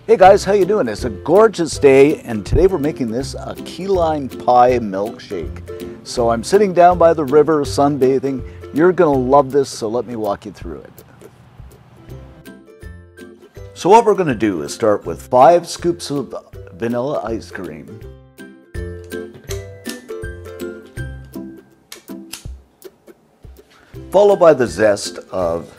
Hey guys, how you doing? It's a gorgeous day, and today we're making this a key lime pie milkshake. So I'm sitting down by the river sunbathing. You're gonna love this, so let me walk you through it. So what we're gonna do is start with 5 scoops of vanilla ice cream, followed by the zest of,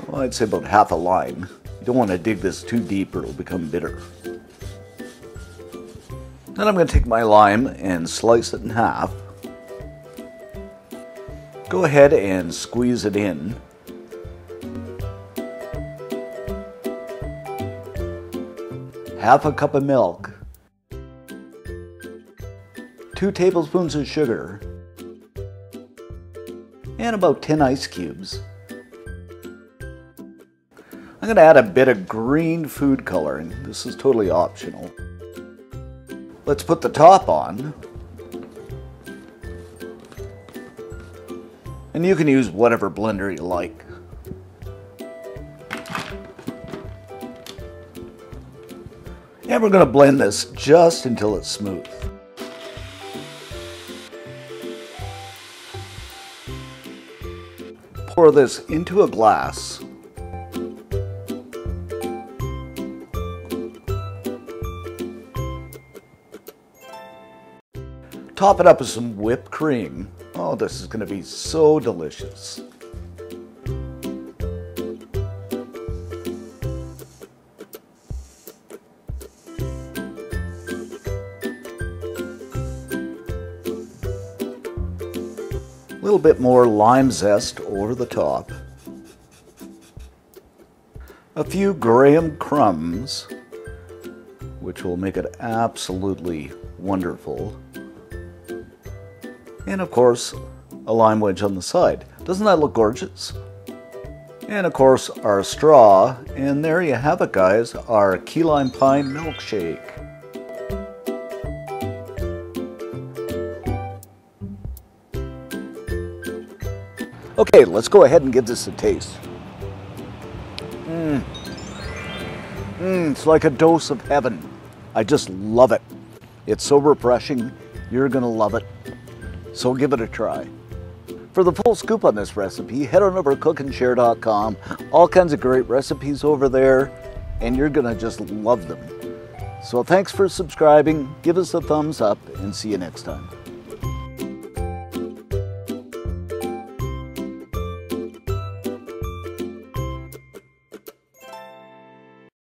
well, I'd say about half a lime. You don't want to dig this too deep or it'll become bitter. Then I'm going to take my lime and slice it in half. Go ahead and squeeze it in. Half a cup of milk. 2 tablespoons of sugar. And about 10 ice cubes. I'm going to add a bit of green food coloring. This is totally optional. Let's put the top on. And you can use whatever blender you like. And we're going to blend this just until it's smooth. Pour this into a glass. Top it up with some whipped cream. Oh, this is going to be so delicious. A little bit more lime zest over the top. A few graham crumbs, which will make it absolutely wonderful. And of course, a lime wedge on the side. Doesn't that look gorgeous? And of course, our straw. And there you have it, guys, our key lime pie milkshake. Okay, let's go ahead and give this a taste. It's like a dose of heaven. I just love it. It's so refreshing. You're gonna love it. So give it a try. For the full scoop on this recipe, head on over to cookandshare.com. All kinds of great recipes over there, and you're gonna just love them. So thanks for subscribing, give us a thumbs up, and see you next time.